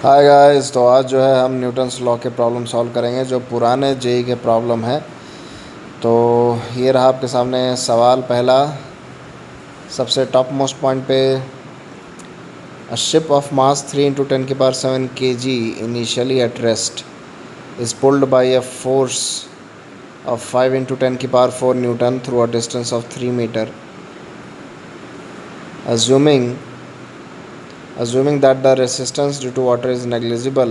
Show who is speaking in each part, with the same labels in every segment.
Speaker 1: Hi guys, तो आज जो है हम न्यूटन्स लॉ के प्रॉब्लम सॉल्व करेंगे जो पुराने जेई के प्रॉब्लम है। तो ये रहा आपके सामने सवाल पहला। सबसे टॉप मोस्ट पॉइंट पे, a ship of mass 3 × 10⁻⁷ kg initially at rest is pulled by a force of 5 × 10⁴ newton through a distance of 3 metre, assuming that the resistance due to water is negligible,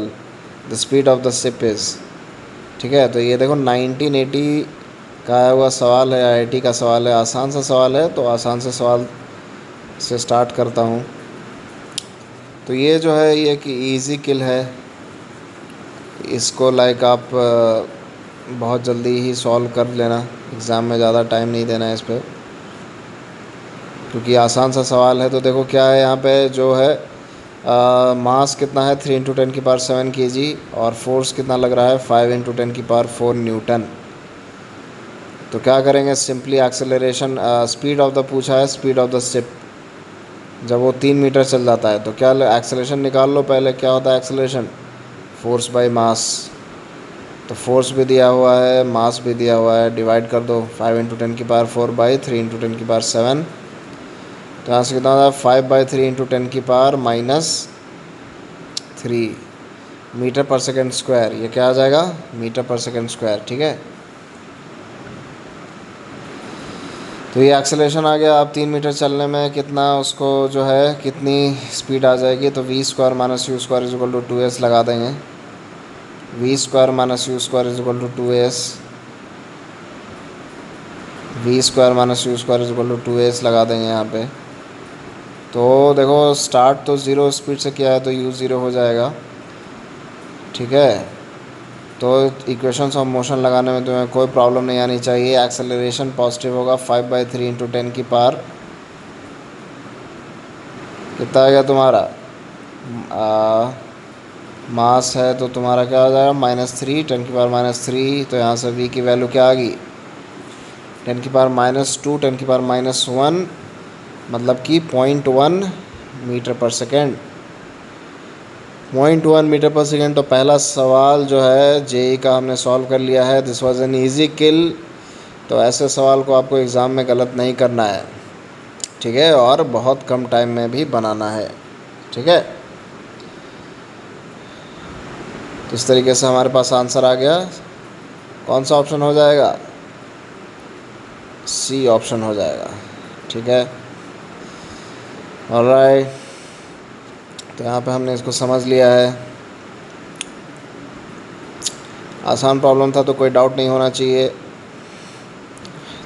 Speaker 1: the speed of the ship is। ठीक है, तो ये देखो 1980 का आया हुआ सवाल है, आईआईटी का सवाल है। आसान सा सवाल है, तो आसान से सवाल से स्टार्ट करता हूँ। तो ये जो है ये कि इजी किल है, इसको लाइक आप बहुत जल्दी ही सॉल्व कर लेना, एग्ज़ाम में ज़्यादा टाइम नहीं देना है इस पर, क्योंकि आसान सा सवाल है। तो देखो क्या है यहाँ पे जो है, मास कितना है 3 × 10⁻⁷ kg और फोर्स कितना लग रहा है 5 × 10⁴ न्यूटन। तो क्या करेंगे, simply acceleration, speed of the पूछा है, स्पीड ऑफ द शिप जब वो 3 मीटर चल जाता है तो क्या एक्सेलरेशन निकाल लो पहले। क्या होता है एक्सेलरेशन, फोर्स बाय मास। तो फोर्स भी दिया हुआ है, मास भी दिया हुआ है, डिवाइड कर दो 5 × 10⁴ बाई 3 × 10⁻⁷। तो यहाँ से कितना होता है 5/3 × 10⁻³ मीटर पर सेकेंड स्क्वायर। ये क्या आ जाएगा, मीटर पर सेकेंड स्क्वायर। ठीक है, तो ये एक्सेलरेशन आ गया। अब 3 मीटर चलने में कितना उसको जो है कितनी स्पीड आ जाएगी, तो v² - u² = 2s लगा देंगे। v² - u² = 2s, v² - u² = 2s लगा देंगे यहाँ पे। तो देखो स्टार्ट तो ज़ीरो स्पीड से किया है तो u ज़ीरो हो जाएगा। ठीक है, तो इक्वेशंस ऑफ मोशन लगाने में तुम्हें कोई प्रॉब्लम नहीं आनी चाहिए। एक्सेलरेशन पॉजिटिव होगा 5/3 × 10⁻। कितना आ गया तुम्हारा, मास है तो तुम्हारा क्या हो जाएगा -3 10⁻⁻3। तो यहाँ से v की वैल्यू क्या आ गई 10⁻⁻2 10⁻⁻1, मतलब कि 0.1 मीटर पर सेकेंड। 0.1 मीटर पर सेकेंड। तो पहला सवाल जो है जेई का हमने सॉल्व कर लिया है। दिस वाज एन इजी किल। तो ऐसे सवाल को आपको एग्ज़ाम में गलत नहीं करना है, ठीक है, और बहुत कम टाइम में भी बनाना है। ठीक है, तो इस तरीके से हमारे पास आंसर आ गया। कौन सा ऑप्शन हो जाएगा, सी ऑप्शन हो जाएगा। ठीक है, ऑलराइट। तो यहाँ पे हमने इसको समझ लिया है। आसान प्रॉब्लम था तो कोई डाउट नहीं होना चाहिए।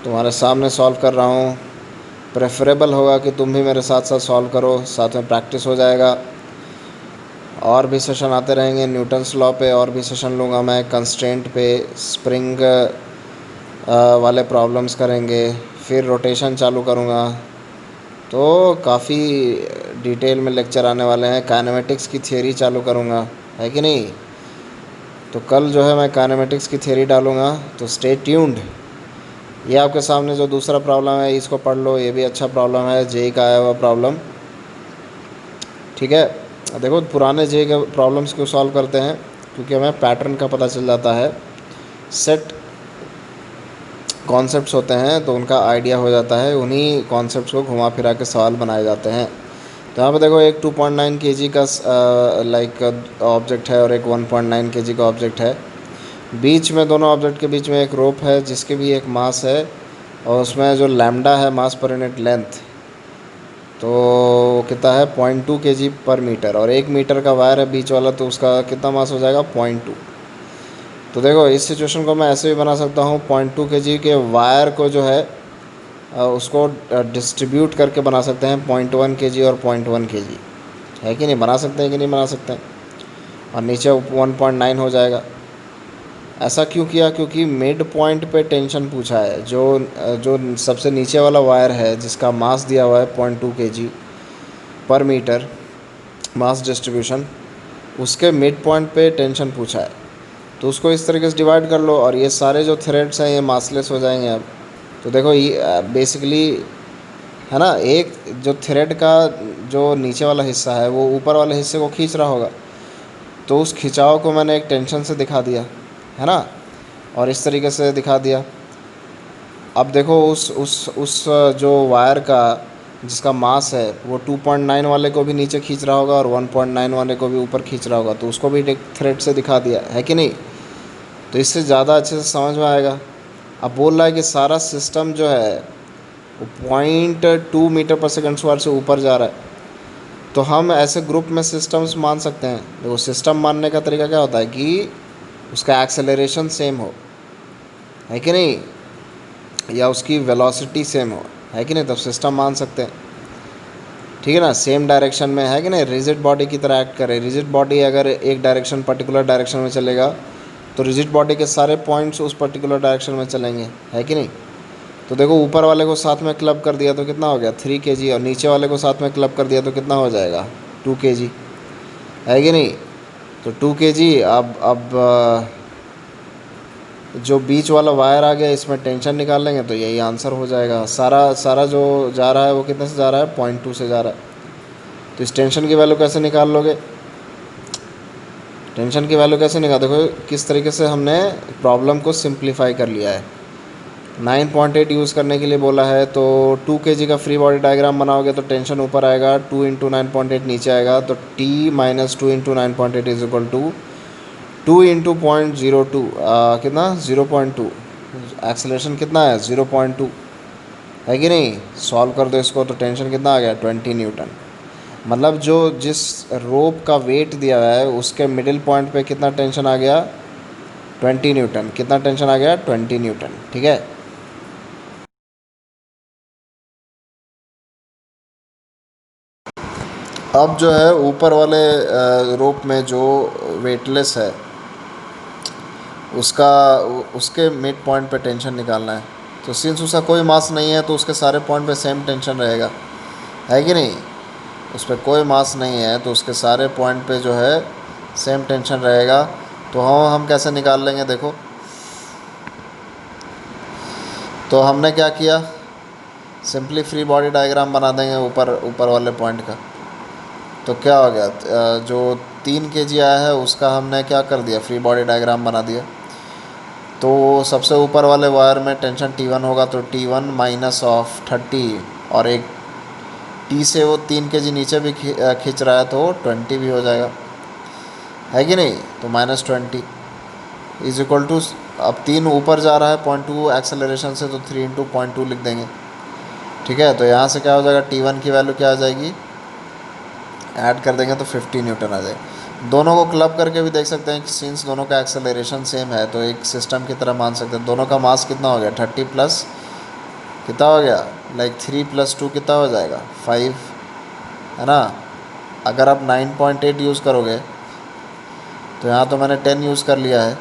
Speaker 1: तुम्हारे सामने सॉल्व कर रहा हूँ। प्रेफरेबल होगा कि तुम भी मेरे साथ साथ सॉल्व करो, साथ में प्रैक्टिस हो जाएगा। और भी सेशन आते रहेंगे न्यूटन्स लॉ पे, और भी सेशन लूँगा मैं कंस्ट्रेंट पे, स्प्रिंग वाले प्रॉब्लम्स करेंगे, फिर रोटेशन चालू करूँगा। तो काफ़ी डिटेल में लेक्चर आने वाले हैं। काइनेमेटिक्स की थियरी चालू करूँगा, है कि नहीं। तो कल जो है मैं काइनेमेटिक्स की थियरी डालूँगा, तो स्टे ट्यून्ड। ये आपके सामने जो दूसरा प्रॉब्लम है इसको पढ़ लो, ये भी अच्छा प्रॉब्लम है, जेई का आया हुआ प्रॉब्लम। ठीक है, देखो पुराने जेई के प्रॉब्लम्स को सॉल्व करते हैं क्योंकि हमें पैटर्न का पता चल जाता है। सेट कॉन्सेप्ट्स होते हैं तो उनका आइडिया हो जाता है, उन्हीं कॉन्सेप्ट्स को घुमा फिरा के सवाल बनाए जाते हैं। तो यहाँ पे देखो एक 2.9 kg का लाइक ऑब्जेक्ट है और एक 1.9 kg का ऑब्जेक्ट है। बीच में, दोनों ऑब्जेक्ट के बीच में एक रोप है जिसके भी एक मास है, और उसमें जो लैम्डा है मास पर यूनिट लेंथ, तो कितना है 0.2 kg पर मीटर, और 1 मीटर का वायर है बीच वाला, तो उसका कितना मास हो जाएगा 0.2। तो देखो इस सिचुएशन को मैं ऐसे भी बना सकता हूँ, 0.2 kg के वायर को जो है उसको डिस्ट्रीब्यूट करके बना सकते हैं 0.1 kg और 0.1 kg, है कि नहीं, बना सकते हैं कि नहीं बना सकते हैं। और नीचे 1.9 हो जाएगा। ऐसा क्यों किया, क्योंकि मिड पॉइंट पे टेंशन पूछा है। जो सबसे नीचे वाला वायर है जिसका मास दिया हुआ है 0.2 kg पर मीटर मास डिस्ट्रीब्यूशन, उसके मिड पॉइंट पे टेंशन पूछा है। तो उसको इस तरीके से डिवाइड कर लो, और ये सारे जो थ्रेड्स हैं ये मासलेस हो जाएंगे अब। तो देखो ये बेसिकली है ना, एक जो थ्रेड का जो नीचे वाला हिस्सा है वो ऊपर वाले हिस्से को खींच रहा होगा, तो उस खिंचाव को मैंने एक टेंशन से दिखा दिया, है ना, और इस तरीके से दिखा दिया। अब देखो उस जो वायर का जिसका मास है वो 2.9 वाले को भी नीचे खींच रहा होगा और 1.9 वाले को भी ऊपर खींच रहा होगा, तो उसको भी एक थ्रेड से दिखा दिया है कि नहीं। तो इससे ज़्यादा अच्छे से समझ में आएगा। अब बोल रहा है कि सारा सिस्टम जो है वो 0.2 मीटर पर सेकंड स्क्वायर से ऊपर जा रहा है। तो हम ऐसे ग्रुप में सिस्टम्स मान सकते हैं। देखो सिस्टम मानने का तरीका क्या होता है कि उसका एक्सेलरेशन सेम हो, है कि नहीं, या उसकी वेलोसिटी सेम हो, है कि नहीं, तब सिस्टम मान सकते हैं। ठीक है ना, सेम डायरेक्शन में, है कि नहीं, रिजिड बॉडी की तरह एक्ट करे। रिजिड बॉडी अगर एक डायरेक्शन पर्टिकुलर डायरेक्शन में चलेगा तो रिजिड बॉडी के सारे पॉइंट्स उस पर्टिकुलर डायरेक्शन में चलेंगे, है कि नहीं। तो देखो ऊपर वाले को साथ में क्लब कर दिया तो कितना हो गया 3 kg, और नीचे वाले को साथ में क्लब कर दिया तो कितना हो जाएगा 2 kg, है कि नहीं। तो 2 kg। अब जो बीच वाला वायर आ गया इसमें टेंशन निकाल लेंगे तो यही आंसर हो जाएगा। सारा सारा जो जा रहा है वो कितने से जा रहा है 0.2 से जा रहा है। तो इस टेंशन की वैल्यू कैसे निकाल लोगे, टेंशन की वैल्यू कैसे निकाल, देखो किस तरीके से हमने प्रॉब्लम को सिंप्लीफाई कर लिया है। 9.8 यूज़ करने के लिए बोला है, तो 2 kg का फ्री बॉडी डायग्राम बनाओगे तो टेंशन ऊपर आएगा, 2 इंटू 9.8 नीचे आएगा, तो T minus 2 into 9.8 is equal to 2 into 0.02, कितना 0.2। एक्सेलरेशन कितना है 0.2, है कि नहीं। सॉल्व कर दो इसको तो टेंशन कितना आ गया 20 न्यूटन। मतलब जो जिस रोप का वेट दिया हुआ है उसके मिडिल पॉइंट पे कितना टेंशन आ गया 20 न्यूटन। कितना टेंशन आ गया 20 न्यूटन, ठीक है। अब जो है ऊपर वाले रोप में जो वेटलेस है उसका उसके मिड पॉइंट पे टेंशन निकालना है। तो सिंस उसका कोई मास नहीं है तो उसके सारे पॉइंट पे सेम टेंशन रहेगा, है कि नहीं। उस पर कोई मास नहीं है तो उसके सारे पॉइंट पे जो है सेम टेंशन रहेगा। तो हम कैसे निकाल लेंगे, देखो तो हमने क्या किया, सिंपली फ्री बॉडी डायग्राम बना देंगे ऊपर ऊपर वाले पॉइंट का। तो क्या हो गया, जो 3 kg आया है उसका हमने क्या कर दिया, फ्री बॉडी डायग्राम बना दिया। तो सबसे ऊपर वाले वायर में टेंशन T1 होगा, तो T1 माइनस ऑफ 30, और एक T से वो 3 kg नीचे भी खींच रहा है तो 20 भी हो जाएगा, है कि नहीं। तो -20 इज इक्वल टू, अब 3 ऊपर जा रहा है 0.2 एक्सेलरेशन से, तो 3 इंटू 0.2 लिख देंगे, ठीक है। तो यहाँ से क्या हो जाएगा, T1 की वैल्यू क्या आ जाएगी, ऐड कर देंगे तो 50 न्यूटन आ जाएगा। दोनों को क्लब करके भी देख सकते हैं कि सिंस दोनों का एक्सेलरेशन सेम है तो एक सिस्टम की तरह मान सकते हैं। दोनों का मास कितना हो गया 30 प्लस कितना हो गया, लाइक 3 + 2 कितना हो जाएगा 5, है ना। अगर आप 9.8 यूज़ करोगे तो यहाँ तो मैंने 10 यूज़ कर लिया है,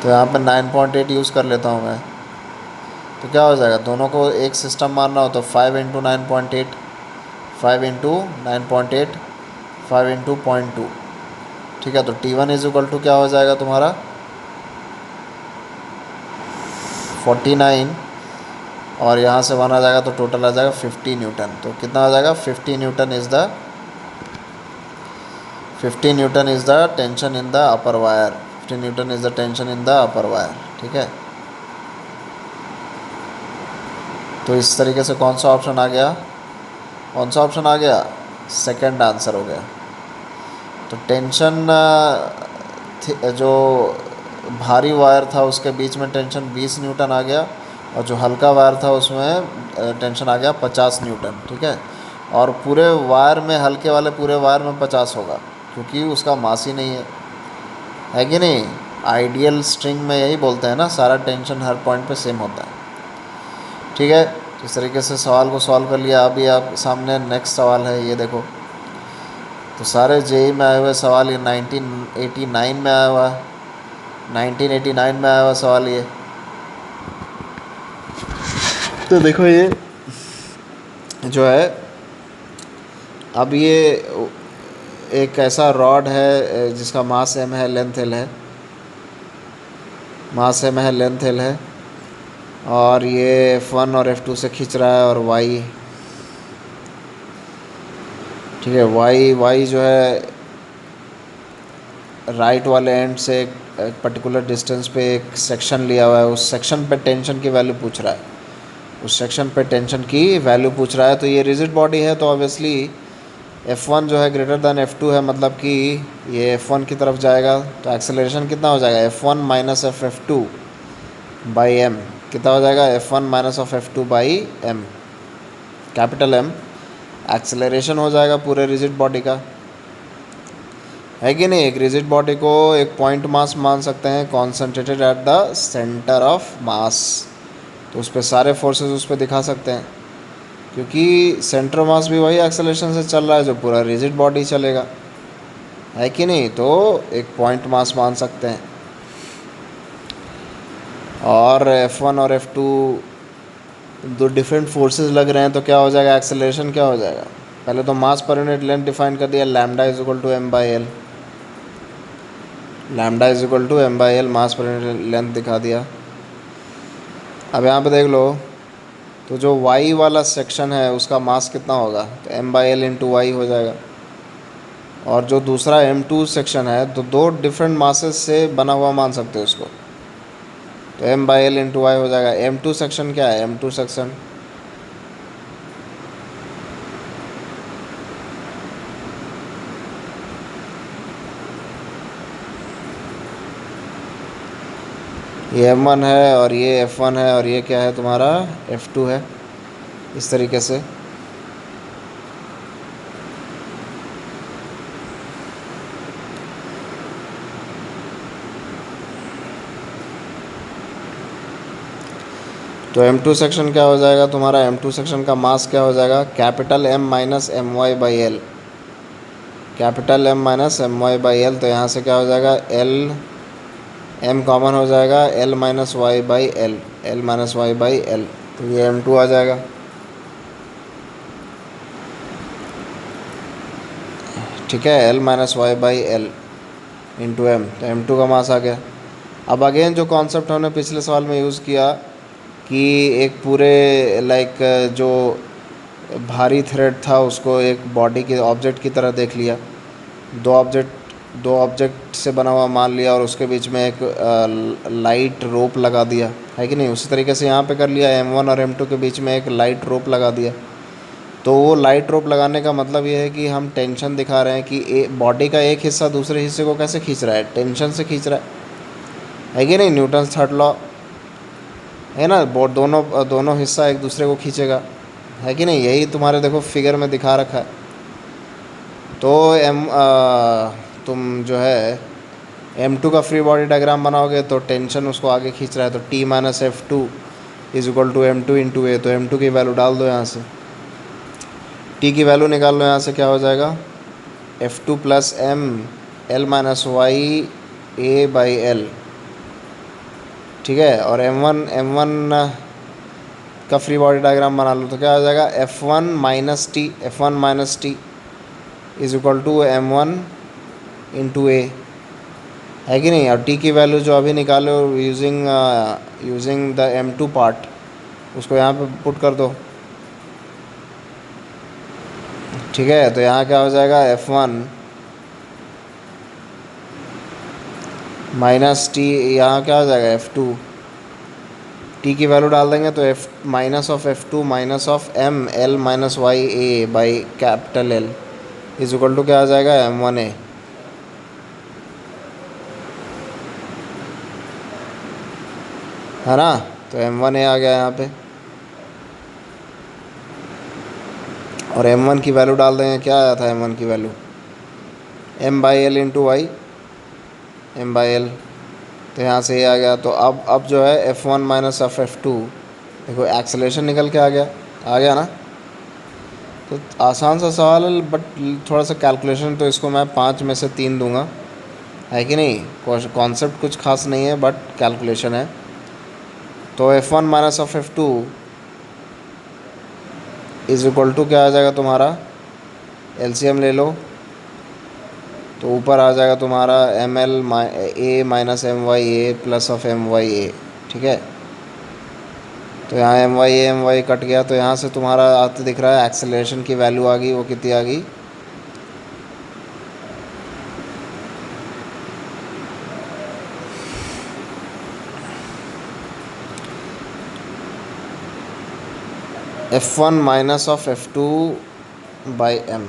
Speaker 1: तो यहाँ पे 9.8 यूज़ कर लेता हूँ मैं। तो क्या हो जाएगा, दोनों को एक सिस्टम मानना हो तो 5 इंटू 9.8, 5 इंटू 9.8, 5 इंटू 0.2, ठीक है। तो T1 इज इक्वल टू क्या हो जाएगा तुम्हारा 49, और यहाँ से 1 आ जाएगा तो टोटल आ जाएगा 50 न्यूटन। तो कितना आ जाएगा 50 Newton is the tension in the upper wire, 50 Newton is the tension in the upper wire, ठीक है। तो इस तरीके से कौन सा ऑप्शन आ गया, कौन सा ऑप्शन आ गया, सेकंड आंसर हो गया। तो टेंशन जो भारी वायर था उसके बीच में टेंशन 20 न्यूटन आ गया, और जो हल्का वायर था उसमें टेंशन आ गया 50 न्यूटन, ठीक है। और पूरे वायर में, हल्के वाले पूरे वायर में 50 होगा क्योंकि उसका मास ही नहीं है कि नहीं। आइडियल स्ट्रिंग में यही बोलते हैं ना, सारा टेंशन हर पॉइंट पे सेम होता है, ठीक है। इस तरीके से सवाल को सॉल्व कर लिया। अभी आप सामने नेक्स्ट सवाल है, ये देखो। तो सारे जेई में आए हुए सवाल, ये 1989 में आया हुआ है, 1989 में आया हुआ सवाल ये। तो देखो ये जो है, अब ये एक ऐसा रॉड है जिसका मास m है, लेंथ l है, मास m है, लेंथ l है, और ये F1 और F2 से खींच रहा है, और y, ठीक है, y जो है राइट वाले एंड से एक पर्टिकुलर डिस्टेंस पे एक सेक्शन लिया हुआ है, उस सेक्शन पे टेंशन की वैल्यू पूछ रहा है, उस सेक्शन पे टेंशन की वैल्यू पूछ रहा है। तो ये रिजिड बॉडी है, तो ऑब्वियसली F1 जो है ग्रेटर दैन F2 है, मतलब कि ये F1 की तरफ जाएगा। तो एक्सेलरेशन कितना हो जाएगा, F1 minus F F2 by M, कितना हो जाएगा, F1 minus of F2 by m, capital M acceleration हो जाएगा पूरे रिजिड बॉडी का, है कि नहीं। एक रिजिड बॉडी को एक पॉइंट मास मान सकते हैं, concentrated at the centre of mass, तो उस पर सारे फोर्सेस उस पर दिखा सकते हैं, क्योंकि सेंटर मास भी वही एक्सेलरेशन से चल रहा है जो पूरा रिजिड बॉडी चलेगा, है कि नहीं। तो एक पॉइंट मास मान सकते हैं। और F1 और F2 दो डिफरेंट फोर्सेस लग रहे हैं, तो क्या हो जाएगा, एक्सेलरेशन क्या हो जाएगा। पहले तो मास पर यूनिट लेंथ डिफाइन कर दिया, lambda is equal to m by l, lambda is equal to m by l, mass per unit length दिखा दिया। अब यहाँ पे देख लो, तो जो y वाला सेक्शन है उसका मास कितना होगा, तो m by l into y हो जाएगा। और जो दूसरा M2 सेक्शन है, तो दो डिफरेंट मासेस से बना हुआ मान सकते हो उसको, तो m by l into y हो जाएगा। M2 सेक्शन क्या है, M2 सेक्शन ये M1 है, और ये F1 है, और ये क्या है तुम्हारा F2 है, इस तरीके से। तो M2 सेक्शन क्या हो जाएगा तुम्हारा, M2 सेक्शन का मास क्या हो जाएगा, capital M minus M y by l, capital M minus M y by l. तो यहाँ से क्या हो जाएगा, M कॉमन हो जाएगा, L minus y by l, L minus y by l, तो ये M2 आ जाएगा। ठीक है, L minus y by l into m, तो M2 का मास आ गया। अब अगेन जो कॉन्सेप्ट हमने पिछले सवाल में यूज़ किया कि एक पूरे जो भारी थ्रेड था उसको एक बॉडी के ऑब्जेक्ट की तरह देख लिया, दो ऑब्जेक्ट से बना हुआ मान लिया, और उसके बीच में एक लाइट रोप लगा दिया, है कि नहीं। उसी तरीके से यहाँ पे कर लिया, M1 और M2 के बीच में एक लाइट रोप लगा दिया। तो वो लाइट रोप लगाने का मतलब ये है कि हम टेंशन दिखा रहे हैं कि बॉडी का एक हिस्सा दूसरे हिस्से को कैसे खींच रहा है, टेंशन से खींच रहा है कि नहीं। न्यूटन थर्ड लॉ है ना, दोनों हिस्सा एक दूसरे को खींचेगा, है कि नहीं। यही तुम्हारे देखो फिगर में दिखा रखा है। तो तुम जो है M2 का फ्री बॉडी डायग्राम बनाओगे तो टेंशन उसको आगे खींच रहा है, तो T minus F2 is equal to M2 into A. तो M2 की वैल्यू डाल दो यहाँ से, T की वैल्यू निकाल लो यहाँ से, क्या हो जाएगा, F2 plus M L minus y a by l, ठीक है। और M1 का फ्री बॉडी डायग्राम बना लो, तो क्या हो जाएगा, F1 minus T is equal to M1 into A, है कि नहीं। और T की वैल्यू जो अभी निकालो यूजिंग द M2 पार्ट, उसको यहाँ पे पुट कर दो, ठीक है। तो यहाँ क्या हो जाएगा, F1 माइनस टी, यहाँ क्या हो जाएगा, F2, T की वैल्यू डाल देंगे तो F minus of F2 minus of M L minus y a by capital L is equal to क्या आ जाएगा, M1A, है ना। तो M1A आ गया यहाँ पे, और M1 की वैल्यू डाल देंगे, क्या आया था M1 की value, M by l into y, M by l. तो यहाँ से ये आ गया। तो अब जो है F1 माइनस ऑफ F2, देखो एक्सेलरेशन निकल के आ गया ना। तो आसान सा सवाल है, बट थोड़ा सा कैलकुलेशन, तो इसको मैं 5 में से 3 दूंगा, है कि नहीं। कॉन्सेप्ट कुछ खास नहीं है, बट कैलकुलेशन है। तो F1 minus of F2 is equal to क्या आ जाएगा तुम्हारा, LCM ले लो, तो ऊपर आ जाएगा तुम्हारा ML A minus M Y A plus of M Y A, ठीक है। तो यहाँ एम वाई कट गया, तो यहाँ से तुम्हारा आते दिख रहा है एक्सेलरेशन की वैल्यू आ गई, वो कितनी आ गई, F1 minus of F2 by M.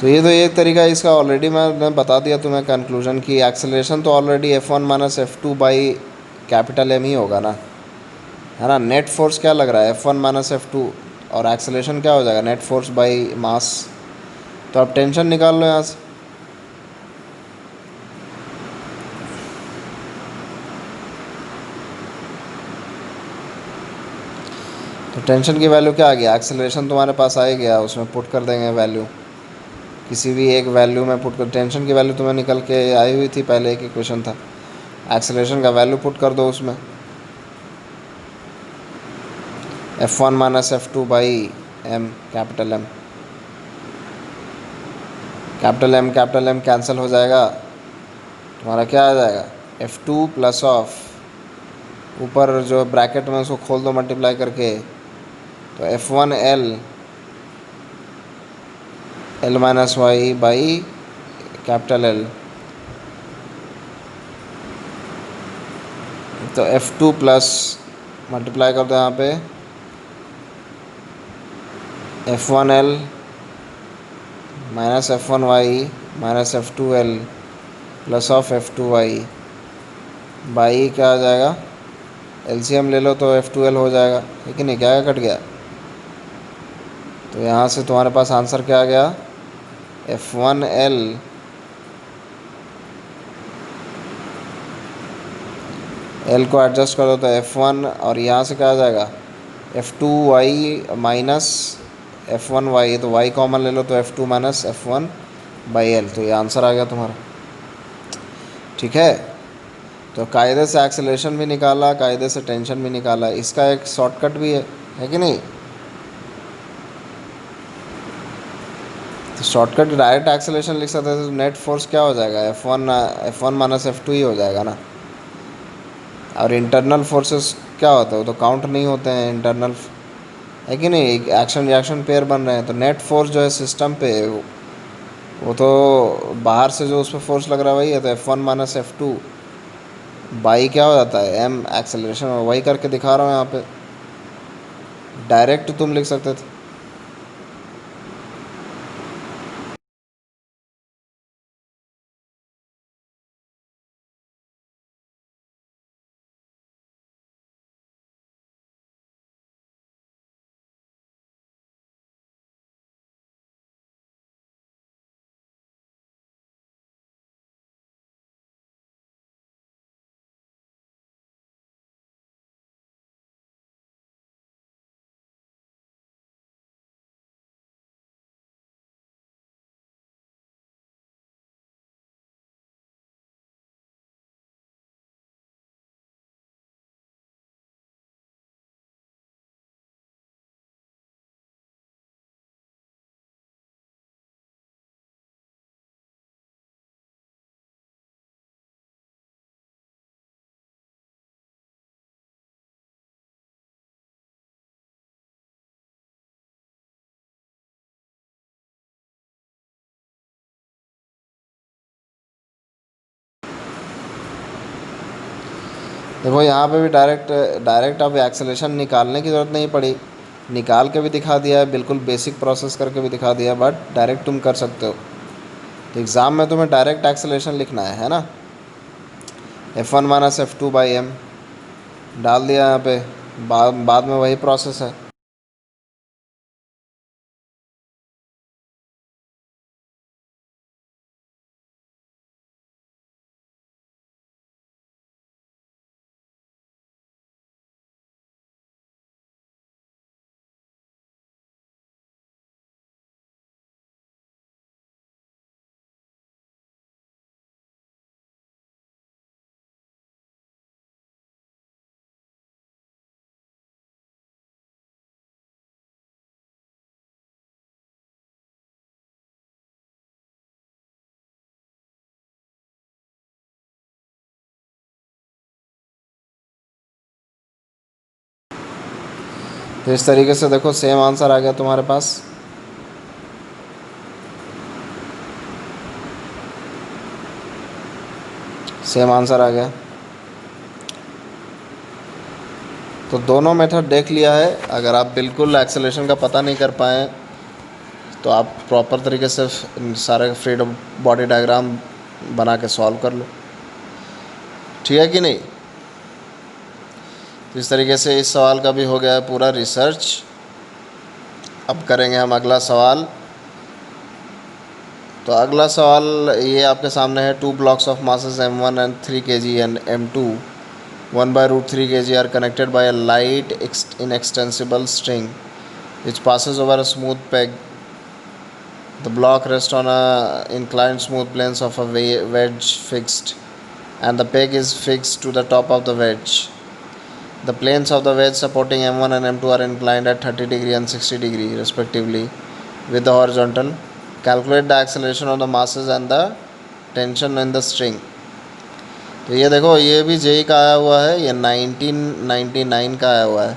Speaker 1: तो ये तो एक तरीका है इसका, ऑलरेडी मैंने बता दिया तुम्हें कंक्लूजन की एक्सेलरेशन तो already F1 minus F2 by capital M ही होगा ना, है ना। नेट फोर्स क्या लग रहा है, F1 माइनस F2, और एक्सेलरेशन क्या हो जाएगा, नेट फोर्स बाई मास। तो अब टेंशन निकाल लो यहाँ से। तो टेंशन की वैल्यू क्या आ गया, एक्सेलरेशन तुम्हारे पास आ ही गया, उसमें पुट कर देंगे वैल्यू, किसी भी एक वैल्यू में पुट कर। टेंशन की वैल्यू तुम्हें निकल के आई हुई थी, पहले एक ही क्वेश्चन था। एक्सेलरेशन का वैल्यू पुट कर दो उसमें, F1 minus F2 by m, capital M. Capital M cancel हो जाएगा, तुम्हारा क्या आ जाएगा, F2 प्लस ऑफ, ऊपर जो ब्रैकेट में उसको खोल दो मल्टीप्लाई करके, तो F1 l minus y by capital l, तो F2 प्लस मल्टीप्लाई कर दो यहाँ पे F1 l minus F1 y minus F2 l plus of F2 y by क्या आ जाएगा, एलसीएम ले लो तो F2 एल हो जाएगा, लेकिन ये क्या कट गया। तो यहाँ से तुम्हारे पास आंसर क्या आ गया, F1 एल एल को एडजस्ट कर दो तो F1, और यहाँ से क्या आ जाएगा, F2 y minus F1 y, तो वाई कॉमन ले लो तो F2 minus F1 by l, तो ये आंसर आ गया तुम्हारा। ठीक है, तो कायदे से एक्सेलरेशन भी निकाला, कायदे से टेंशन भी निकाला, इसका एक शॉर्टकट भी है कि नहीं। तो शॉर्टकट डायरेक्ट एक्सेलरेशन लिख सकते थे, तो नेट फोर्स क्या हो जाएगा, F1 माइनस F2 ही हो जाएगा ना। और इंटरनल फोर्सेस क्या होता है, वो तो काउंट नहीं होते हैं इंटरनल, है कि नहीं, एक्शन रिएक्शन पेयर बन रहे हैं। तो नेट फोर्स जो है सिस्टम पे, वो तो बाहर से जो उस पर फोर्स लग रहा है वही है, तो F1 माइनस F2 बाई क्या हो जाता है एम, एक्सेलरेशन, वही करके दिखा रहा हूँ यहाँ पे, डायरेक्ट तुम लिख सकते थे। देखो यहाँ पे भी डायरेक्ट डायरेक्ट अब एक्सेलरेशन निकालने की ज़रूरत नहीं पड़ी, निकाल के भी दिखा दिया है, बिल्कुल बेसिक प्रोसेस करके भी दिखा दिया, बट डायरेक्ट तुम कर सकते हो। तो एग्ज़ाम में तुम्हें डायरेक्ट एक्सेलरेशन लिखना है ना, F1 minus F2 by M डाल दिया यहाँ पे, बाद में वही प्रोसेस है। तो इस तरीके से देखो सेम आंसर आ गया तुम्हारे पास। सेम आंसर आ गया। तो दोनों मेथड देख लिया है। अगर आप बिल्कुल एक्सेलरेशन का पता नहीं कर पाएँ तो आप प्रॉपर तरीके से सारे फ्री बॉडी डायग्राम बना के सॉल्व कर लो, ठीक है कि नहीं। तो इस तरीके से इस सवाल का भी हो गया है पूरा रिसर्च। अब करेंगे हम अगला सवाल। तो अगला सवाल ये आपके सामने है, 2 blocks of masses m1 and 3 kg and m2 1/√3 kg are connected by a light inextensible string which passes over a smooth peg. The block rests on a inclined smooth planes of a wedge fixed and the peg is fixed to the top of the wedge. The planes of the wedge supporting m1 and m2 are inclined at 30 degree and 60 degree respectively with the horizontal. Calculate the acceleration of the masses and the tension in the string. तो ये देखो, ये भी JEE का आया हुआ है, ये 1999 का आया हुआ है।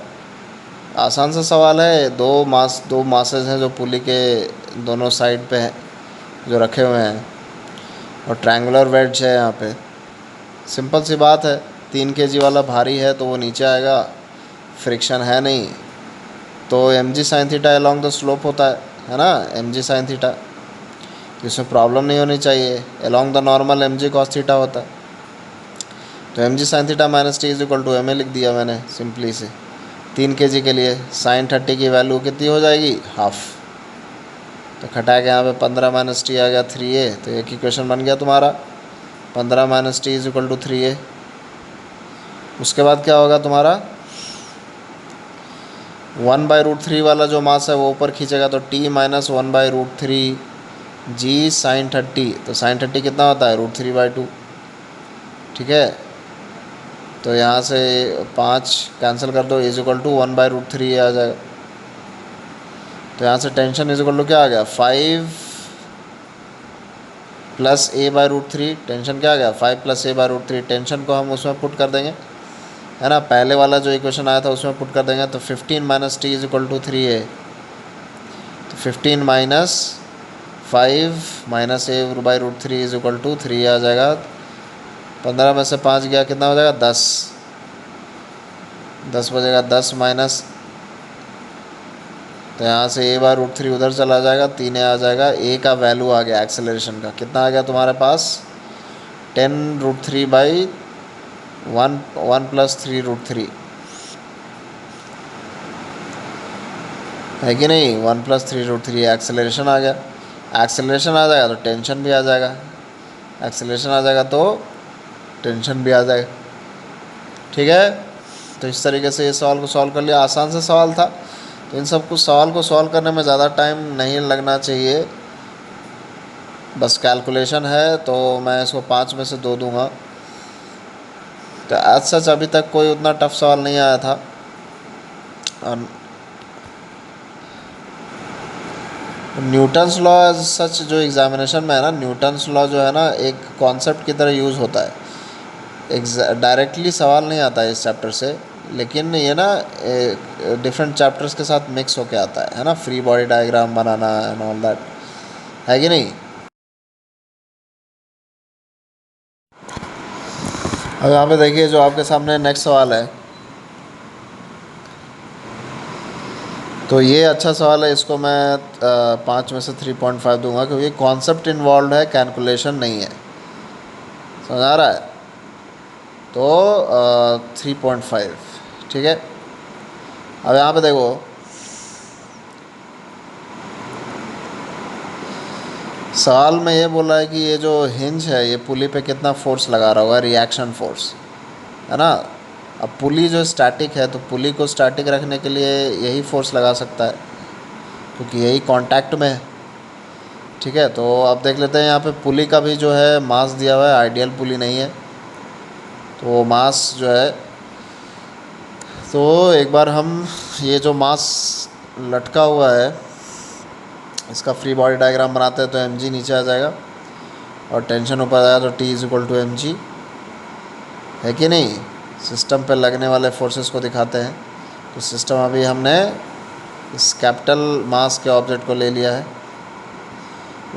Speaker 1: आसान सा सवाल है। दो मासेस हैं जो पुली के दोनों साइड पे हैं, जो रखे हुए हैं, और ट्रायंगुलर वेड्ज है यहाँ पे। सिंपल सी बात है, 3 kg वाला भारी है तो वो नीचे आएगा, फ्रिक्शन है नहीं, तो mg sin theta along the slope होता है ना, mg sin थीटा, इसमें प्रॉब्लम नहीं होनी चाहिए। Along the normal mg cos theta होता है। तो mg sin theta minus T is equal to ma लिख दिया मैंने सिंपली से। 3 kg के लिए sin 30 की वैल्यू कितनी हो जाएगी, हाफ। तो घटा के यहाँ पे 15 माइनस टी आ गया 3a। तो एक इक्वेशन बन गया तुम्हारा, 15 minus T is equal to 3a। उसके बाद क्या होगा तुम्हारा, 1/√3 वाला जो मास है वो ऊपर खींचेगा, तो t माइनस 1/√3 g sin 30। तो sin 30 कितना होता है, √3/2, ठीक है। तो यहाँ से 5 कैंसिल कर दो, इज इक्वल टू 1/√3 आ जाएगा। तो यहाँ से टेंशन इज इक्वल टू क्या आ गया, 5 प्लस a/√3। टेंशन क्या आ गया, 5 प्लस a/√3। टेंशन को हम उसमें पुट कर देंगे, है ना, पहले वाला जो इक्वेशन आया था उसमें पुट कर देंगे। तो 15 minus T is equal to 3a। तो 15 minus 5 minus a/√3 is equal to 3 आ जाएगा। 15 में से 5 गया, कितना हो जाएगा, 10। 10 बजेगा, 10 माइनस, तो यहाँ से a/√3 उधर चला जाएगा, 3a आ जाएगा। a का वैल्यू आ गया एक्सेलरेशन का, कितना आ गया तुम्हारे पास, 10√3/1 प्लस 3√3 है कि नहीं, 1 प्लस 3√3 एक्सेलरेशन आ गया। एक्सेलरेशन आ जाएगा तो टेंशन भी आ जाएगा, एक्सेलरेशन आ जाएगा तो टेंशन भी आ जाएगा, ठीक है। तो इस तरीके से ये सवाल को सॉल्व कर लिया। आसान सा सवाल था। तो इन सब कुछ सवाल को सॉल्व करने में ज़्यादा टाइम नहीं लगना चाहिए, बस कैलकुलेशन है। तो मैं इसको 5 में से 2 दूंगा। तो आज सच अभी तक कोई उतना टफ सवाल नहीं आया था। और न्यूटन्स लॉ सच जो एग्ज़ामिनेशन में है ना, न्यूटन्स लॉ जो है ना, एक कॉन्सेप्ट की तरह यूज़ होता है। डायरेक्टली सवाल नहीं आता है इस चैप्टर से, लेकिन ये ना डिफरेंट चैप्टर्स के साथ मिक्स होके आता है ना, free body diagram banana and all that, है कि नहीं। अब यहाँ पे देखिए जो आपके सामने नेक्स्ट सवाल है, तो ये अच्छा सवाल है। इसको मैं 5 में से 3.5 दूंगा, क्योंकि कॉन्सेप्ट इन्वॉल्व है, कैलकुलेशन नहीं है, समझ आ रहा है। तो 3.5, ठीक है। अब यहाँ पे देखो, सवाल में ये बोला है कि ये जो हिंज है ये पुली पे कितना फोर्स लगा रहा होगा, रिएक्शन फोर्स, है ना। अब पुली जो स्टैटिक है, तो पुली को स्टैटिक रखने के लिए यही फोर्स लगा सकता है, क्योंकि यही कांटेक्ट में है, ठीक है। तो अब देख लेते हैं यहाँ पे पुली का भी जो है मास दिया हुआ है, आइडियल पुली नहीं है, तो वो मास जो है, तो एक बार हम ये जो मास लटका हुआ है इसका फ्री बॉडी डायग्राम बनाते हैं। तो mg नीचे आ जाएगा और टेंशन ऊपर आ जाएगा, तो t is equal to mg, है कि नहीं। सिस्टम पे लगने वाले फोर्सेस को दिखाते हैं। तो सिस्टम अभी हमने इस कैपिटल मास के ऑब्जेक्ट को ले लिया है।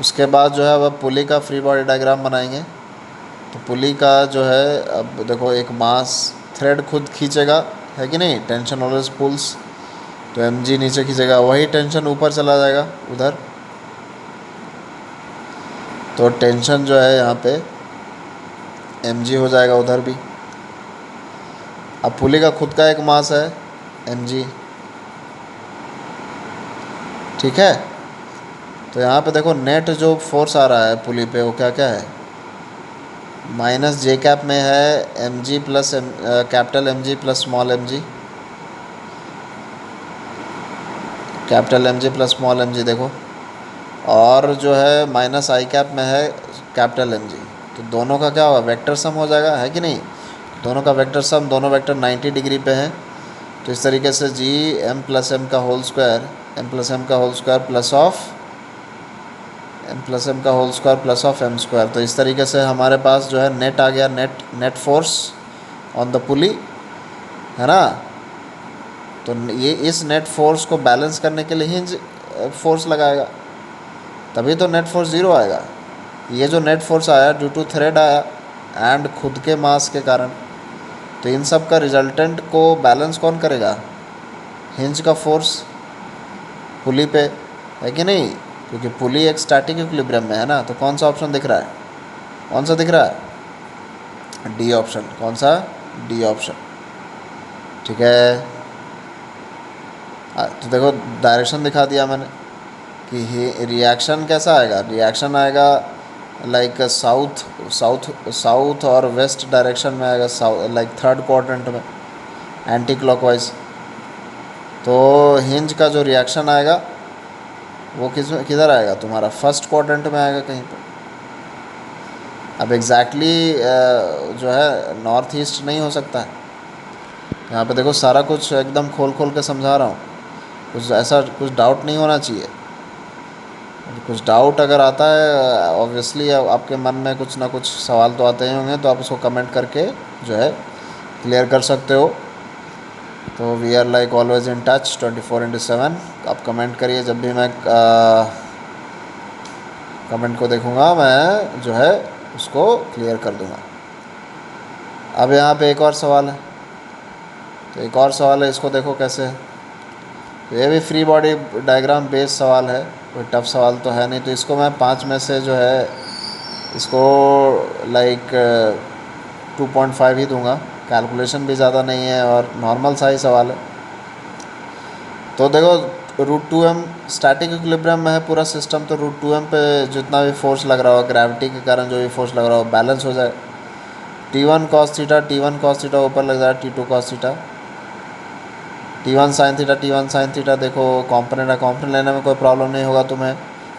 Speaker 1: उसके बाद जो है अब पुली का फ्री बॉडी डायग्राम बनाएंगे। तो पुली का जो है, अब देखो एक मास थ्रेड खुद खींचेगा, है कि नहीं, टेंशन ऑलवेज पुल्स। तो mg नीचे खींचेगा, वही टेंशन ऊपर चला जाएगा उधर। तो टेंशन जो है यहाँ पे mg हो जाएगा उधर भी। अब पुली का खुद का एक मास है mg, ठीक है। तो यहाँ पे देखो नेट जो फोर्स आ रहा है पुली पे वो क्या क्या है, माइनस जे कैप में है mg plus capital mg plus small mg, capital mg plus small mg देखो। और जो है माइनस आई कैप में है कैपिटल mg। तो दोनों का क्या होगा, वेक्टर सम हो जाएगा, है कि नहीं। दोनों का वेक्टर सम, दोनों वेक्टर 90 डिग्री पे हैं। तो इस तरीके से जी m प्लस एम का whole square, m plus M का whole square plus of m plus M का whole square plus of m square. तो इस तरीके से हमारे पास जो है नेट आ गया, नेट फोर्स ऑन द पुली, है ना। तो ये इस नेट फोर्स को बैलेंस करने के लिए हिंज फोर्स लगाएगा, तभी तो नेट फोर्स 0 आएगा। ये जो नेट फोर्स आया ड्यू टू थ्रेड आया एंड खुद के मास के कारण। तो इन सब का रिजल्टेंट को बैलेंस कौन करेगा, हिंज का फोर्स पुली पे, है कि नहीं। क्योंकि पुली एक स्टैटिक इक्विलिब्रियम में है ना। तो कौन सा ऑप्शन दिख रहा है, कौन सा दिख रहा है, डी ऑप्शन। कौन सा, डी ऑप्शन, ठीक है। तो देखो डायरेक्शन दिखा दिया मैंने कि रिएक्शन कैसा आएगा, रिएक्शन आएगा लाइक साउथ साउथ साउथ और वेस्ट डायरेक्शन में आएगा, लाइक थर्ड क्वाड्रेंट में एंटी क्लॉकवाइज। तो हिंज का जो रिएक्शन आएगा वो किधर आएगा, तुम्हारा फर्स्ट क्वाड्रेंट में आएगा कहीं पर। अब एग्जैक्टली जो है नॉर्थ ईस्ट नहीं हो सकता है। यहाँ पे देखो सारा कुछ एकदम खोल खोल के समझा रहा हूँ, कुछ ऐसा कुछ डाउट नहीं होना चाहिए। कुछ डाउट अगर आता है ऑब्वियसली आपके मन में कुछ ना कुछ सवाल तो आते ही होंगे, तो आप उसको कमेंट करके जो है क्लियर कर सकते हो। तो we are like always in touch 24/7। आप कमेंट करिए, जब भी मैं कमेंट को देखूँगा मैं जो है उसको क्लियर कर दूँगा। अब यहाँ पे एक और सवाल है, तो एक और सवाल है, इसको देखो कैसे है। तो ये भी फ्री बॉडी डायग्राम बेस्ड सवाल है, कोई टफ सवाल तो है नहीं। तो इसको मैं 5 में से जो है इसको लाइक 2.5 ही दूंगा। कैलकुलेशन भी ज़्यादा नहीं है और नॉर्मल सा ही सवाल है। तो देखो √2m स्टैटिक इक्विलिब्रियम में है पूरा सिस्टम। तो √2m पे जितना भी फोर्स लग रहा हो, ग्रेविटी के कारण जो भी फोर्स लग रहा हो, बैलेंस हो जाए। T1 cos थीटा ऊपर लग जाए T2 cos theta, T1 sin theta. देखो कॉम्पोनेंट है, कॉम्पोनेंट लेने में कोई प्रॉब्लम नहीं होगा तुम्हें।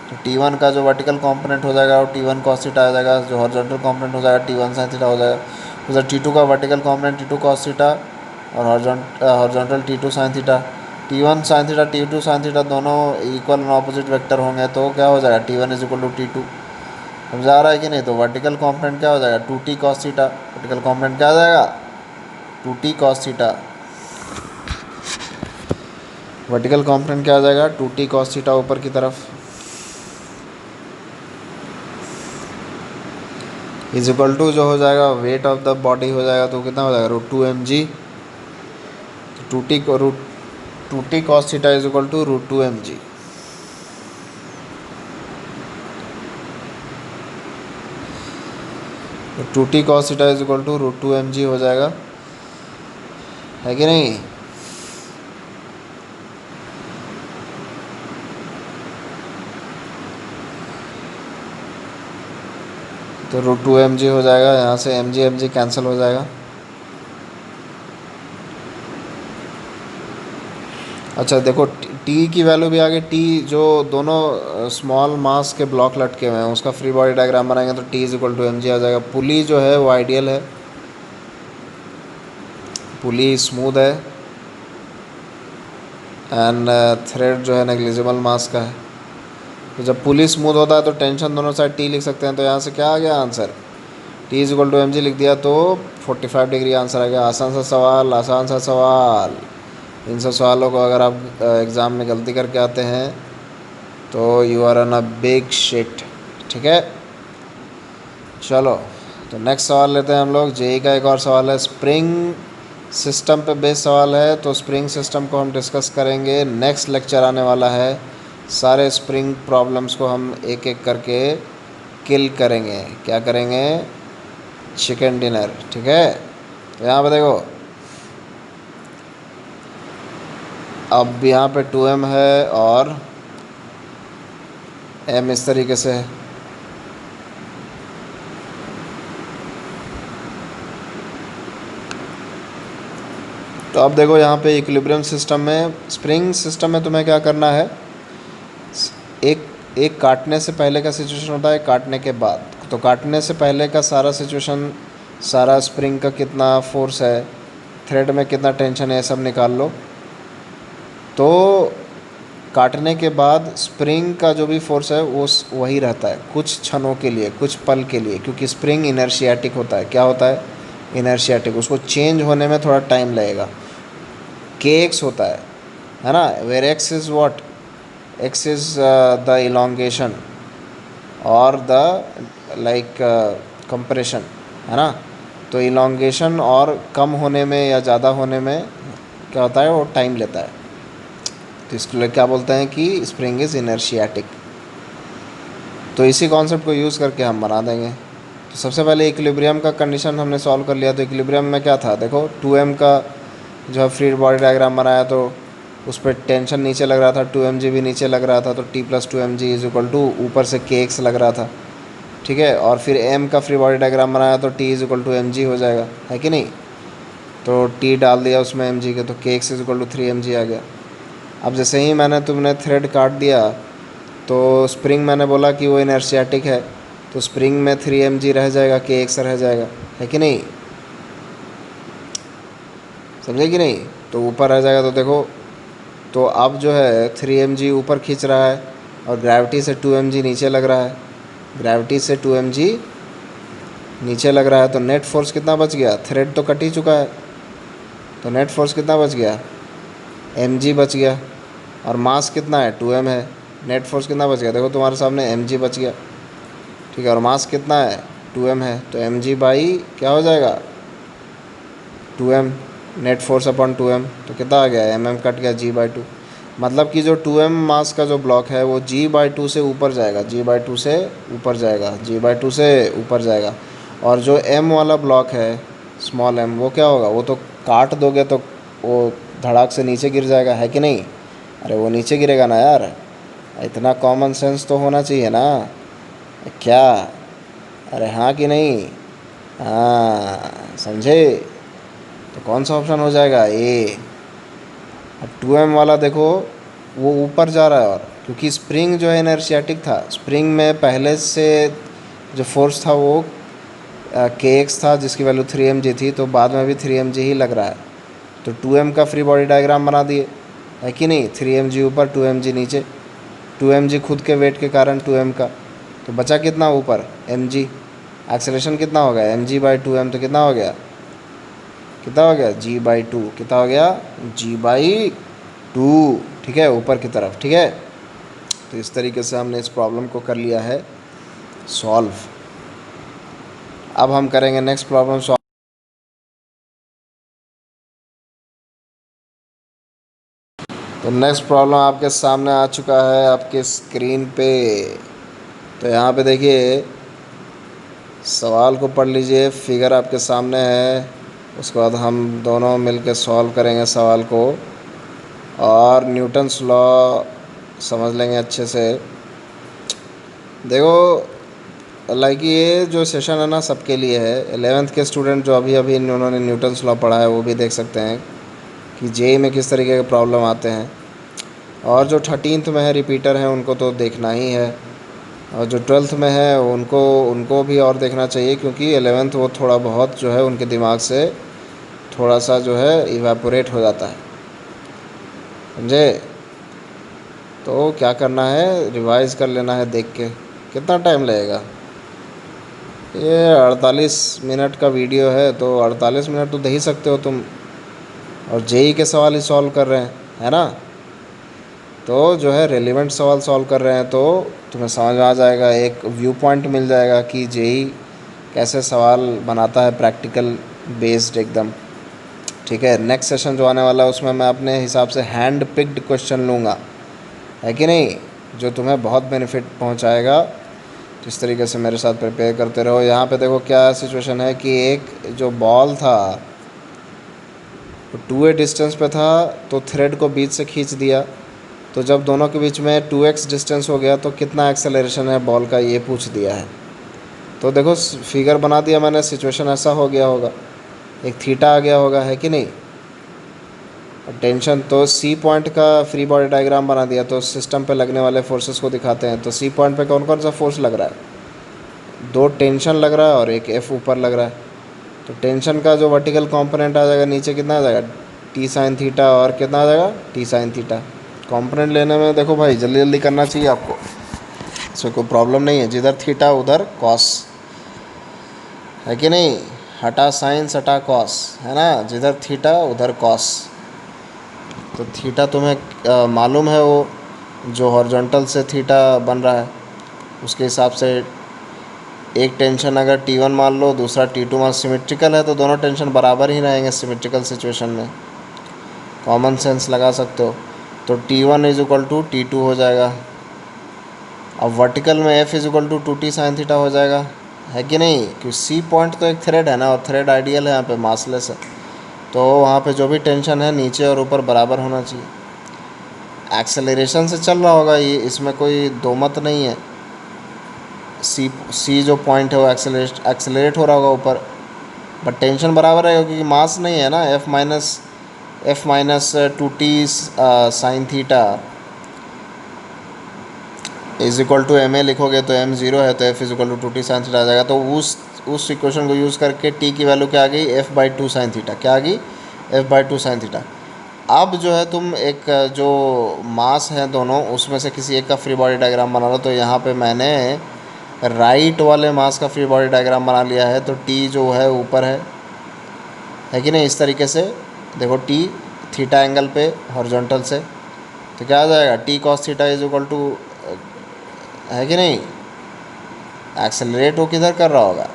Speaker 1: तो T1 का जो वर्टिकल कॉम्पोनेंट हो जाएगा वो T1 cos थीटा आ जाएगा, जो हॉरिजॉन्टल कॉम्पोनेंट हो जाएगा T1 sin थीटा हो जाएगा। उधर T2 का vertical component T2 cos theta और horizontal T2 sin theta. T1 sin theta T2 sin theta दोनों इक्वल एंड ऑपोजिट वेक्टर होंगे, तो क्या हो जाएगा, T1 = T2। समझा रहा है कि नहीं। तो वर्टिकल कॉम्पोनेंट क्या हो जाएगा, 2t cos theta. Vertical component क्या आ जाएगा, 2t cos theta. Vertical component क्या आ जाएगा, 2t cos थीटा ऊपर की तरफ, = जो हो जाएगा वेट ऑफ द बॉडी हो जाएगा। तो कितना हो जाएगा, √2mg। तो 2t cos थीटा = √2mg। तो 2t cos थीटा = √2mg हो जाएगा, है कि नहीं। तो √2mg हो जाएगा, यहाँ से mg कैंसिल हो जाएगा। अच्छा देखो t की वैल्यू भी आ गई। t जो दोनों स्मॉल मास के ब्लॉक लटके हुए हैं उसका फ्री बॉडी डायग्राम बनाएंगे तो t = mg आ जाएगा। पुली जो है वो आइडियल है, पुली स्मूथ है एंड थ्रेड जो है नेग्लिजिबल मास का है। तो जब पुली स्मूथ होता है तो टेंशन दोनों साइड t लिख सकते हैं। तो यहाँ से क्या आ गया आंसर, t = mg लिख दिया तो 45 डिग्री आंसर आ गया। आसान सा सवाल, आसान सा सवाल। इन सब सवालों को अगर आप एग्ज़ाम में गलती करके आते हैं तो you are on a big shit. ठीक है, चलो तो नेक्स्ट सवाल लेते हैं हम लोग। जेई का एक और सवाल है, स्प्रिंग सिस्टम पे बेस्ड सवाल है। तो स्प्रिंग सिस्टम को हम डिस्कस करेंगे, नेक्स्ट लेक्चर आने वाला है। सारे स्प्रिंग प्रॉब्लम्स को हम एक एक करके किल करेंगे। क्या करेंगे? Chicken dinner. ठीक है, तो यहाँ पे देखो, अब यहाँ पे 2m है और m इस तरीके से है। तो अब देखो यहाँ पे इक्विलिब्रियम सिस्टम में, स्प्रिंग सिस्टम में तुम्हें क्या करना है, एक एक काटने से पहले का सिचुएशन होता है, काटने के बाद। तो काटने से पहले का सारा सिचुएशन, सारा स्प्रिंग का कितना फोर्स है, थ्रेड में कितना टेंशन है, सब निकाल लो। तो काटने के बाद स्प्रिंग का जो भी फोर्स है वो वही रहता है कुछ क्षणों के लिए, कुछ पल के लिए, क्योंकि स्प्रिंग इनर्शियाटिक होता है। क्या होता है? इनर्शियाटिक। उसको चेंज होने में थोड़ा टाइम लगेगा। के एक्स होता है ना, where x is what, x is the elongation और द लाइक कंप्रेशन, है ना। तो इलोंगेशन और कम होने में या ज़्यादा होने में क्या होता है, वो टाइम लेता है। तो इसके लिए क्या बोलते हैं कि स्प्रिंग इज़ इनर्शियाटिक। तो इसी कॉन्सेप्ट को यूज़ करके हम बना देंगे। तो सबसे पहले इक्विलिब्रियम का कंडीशन हमने सॉल्व कर लिया। तो इक्विलिब्रियम में क्या था, देखो 2m का जो है फ्री बॉडी डायग्राम बनाया, तो उस पर टेंशन नीचे लग रहा था, 2mg भी नीचे लग रहा था। तो t + 2mg is equal to ऊपर से kx लग रहा था। ठीक है, और फिर m का फ्री बॉडी डायग्राम बनाया तो t is equal to mg हो जाएगा, है कि नहीं। तो t डाल दिया उसमें mg के, तो kx is equal to 3mg आ गया। अब जैसे ही तुमने थ्रेड काट दिया, तो स्प्रिंग मैंने बोला कि वो इनर्शियाटिक है, तो स्प्रिंग में 3mg रह जाएगा, kx रह जाएगा, है कि नहीं। समझे कि नहीं। तो ऊपर रह जाएगा। तो देखो, तो अब जो है 3mg ऊपर खींच रहा है और ग्रेविटी से 2mg नीचे लग रहा है, ग्रेविटी से 2mg नीचे लग रहा है। तो नेट फोर्स कितना बच गया, थ्रेड तो कट ही चुका है, तो नेट फोर्स कितना बच गया, mg बच गया। और मास कितना है, 2m है। नेट फोर्स कितना बच गया, देखो तुम्हारे सामने mg बच गया। ठीक है, और मास कितना है, 2m है। तो mg बाई क्या हो जाएगा, 2m, net force upon 2m। तो कितना आ गया, mm कट गया, g/2। मतलब कि जो 2m मास का जो ब्लॉक है वो g/2 से ऊपर जाएगा, g/2 से ऊपर जाएगा, g/2 से ऊपर जाएगा। और जो m वाला ब्लॉक है, स्मॉल m, वो क्या होगा, वो तो काट दोगे तो वो धड़ाक से नीचे गिर जाएगा, है कि नहीं। अरे वो नीचे गिरेगा ना यार, इतना कॉमन सेंस तो होना चाहिए ना, क्या। अरे हाँ कि नहीं, हाँ समझे। तो कौन सा ऑप्शन हो जाएगा, ए। अब 2m वाला देखो वो ऊपर जा रहा है, और क्योंकि स्प्रिंग जो है इनर्शियाटिक था, स्प्रिंग में पहले से जो फोर्स था वो kx था, जिसकी वैल्यू 3mg थी, तो बाद में भी 3mg ही लग रहा है। तो 2m का फ्री बॉडी डायग्राम बना दिए, है कि नहीं। 3mg ऊपर, 2mg नीचे, 2mg खुद के वेट के कारण 2m का, तो बचा कितना ऊपर, mg। एक्सेलरेशन कितना हो गया, mg/2m, तो कितना हो गया, कितना हो गया, g/2। कितना हो गया, g/2। ठीक है, ऊपर की तरफ। ठीक है, तो इस तरीके से हमने इस प्रॉब्लम को कर लिया है सॉल्व। अब हम करेंगे नेक्स्ट प्रॉब्लम सॉल्व। तो नेक्स्ट प्रॉब्लम आपके सामने आ चुका है आपके स्क्रीन पे। तो यहाँ पे देखिए, सवाल को पढ़ लीजिए, फिगर आपके सामने है। उसके बाद हम दोनों मिलकर सॉल्व करेंगे सवाल को, और न्यूटन्स लॉ समझ लेंगे अच्छे से। देखो लाइक ये जो सेशन है ना सबके लिए है। 11th के स्टूडेंट जो अभी अभी उन्होंने न्यूटन्स लॉ पढ़ा है वो भी देख सकते हैं कि जेई में किस तरीके के प्रॉब्लम आते हैं। और जो 13th में है रिपीटर हैं उनको तो देखना ही है, और जो 12th में है उनको उनको भी और देखना चाहिए, क्योंकि 11th वो थोड़ा बहुत जो है उनके दिमाग से थोड़ा सा जो है इवेपोरेट हो जाता है, समझे। तो क्या करना है, रिवाइज़ कर लेना है देख के। कितना टाइम लगेगा, ये 48 मिनट का वीडियो है, तो 48 मिनट तो दे ही सकते हो तुम। और जेई के सवाल ही सॉल्व कर रहे हैं, है ना। तो जो है रेलिवेंट सवाल सॉल्व कर रहे हैं तो तुम्हें समझ में आ जाएगा, एक व्यू पॉइंट मिल जाएगा कि जेई कैसे सवाल बनाता है प्रैक्टिकल बेस्ड एकदम। ठीक है, नेक्स्ट सेशन जो आने वाला है उसमें मैं अपने हिसाब से हैंड पिक्ड क्वेश्चन लूँगा, है कि नहीं, जो तुम्हें बहुत बेनिफिट पहुंचाएगा। जिस तरीके से मेरे साथ प्रिपेयर करते रहो। यहाँ पे देखो क्या सिचुएशन है कि एक जो बॉल था वो 2a डिस्टेंस पे था, तो थ्रेड को बीच से खींच दिया, तो जब दोनों के बीच में 2x डिस्टेंस हो गया तो कितना एक्सेलरेशन है बॉल का, ये पूछ दिया है। तो देखो फिगर बना दिया मैंने, सिचुएशन ऐसा हो गया होगा, एक थीटा आ गया होगा, है कि नहीं। टेंशन तो सी पॉइंट का फ्री बॉडी डायग्राम बना दिया, तो सिस्टम पे लगने वाले फोर्सेस को दिखाते हैं। तो सी पॉइंट पे कौन कौन सा फोर्स लग रहा है, 2 टेंशन लग रहा है और एक एफ ऊपर लग रहा है। तो टेंशन का जो वर्टिकल कंपोनेंट आ जाएगा नीचे कितना आ जाएगा, टी साइन थीटा, और कितना आ जाएगा टी साइन थीटा। कंपोनेंट लेने में देखो भाई जल्दी जल्दी करना चाहिए आपको, इसमें कोई प्रॉब्लम नहीं है। जिधर थीटा उधर कॉस, है कि नहीं, हटा साइन सटा कॉस, है ना, जिधर थीटा उधर कॉस। तो थीटा तुम्हें मालूम है, वो जो हॉरिजॉन्टल से थीटा बन रहा है उसके हिसाब से एक टेंशन अगर T1 मान लो, दूसरा T2 मान, सिमेट्रिकल है तो दोनों टेंशन बराबर ही रहेंगे सिमेट्रिकल सिचुएशन में, कॉमन सेंस लगा सकते हो। तो T1 is equal to T2 हो जाएगा। अब वर्टिकल में F is equal to 2t sine theta हो जाएगा, है कि नहीं, क्योंकि सी पॉइंट तो एक थ्रेड है ना, और थ्रेड आइडियल है यहाँ पे, मासलेस है, तो वहाँ पे जो भी टेंशन है नीचे और ऊपर बराबर होना चाहिए। एक्सेलरेशन से चल रहा होगा ये, इसमें कोई दो मत नहीं है। सी जो पॉइंट है वो एक्सेलरेट हो रहा होगा ऊपर, बट टेंशन बराबर है क्योंकि मास नहीं है ना। F minus 2t sine theta is equal to M A लिखोगे तो m 0 है, तो f is equal to 2t sine theta आ जाएगा। तो उस इक्वेशन को यूज़ करके t की वैल्यू क्या आ गई, f/2 साइन थीटा, क्या आ गई, f/2 साइन थीटा। अब जो है तुम एक जो मास है दोनों, उसमें से किसी एक का फ्री बॉडी डायग्राम बना लो। तो यहाँ पे मैंने राइट वाले मास का फ्री बॉडी डायग्राम बना लिया है, तो t जो है ऊपर है कि नहीं। इस तरीके से देखो, t थीटा एंगल पे हॉरिजॉन्टल से, तो क्या आ जाएगा, t cos theta is equal to, है कि नहीं। एक्सेलरेट वो किधर कर रहा होगा,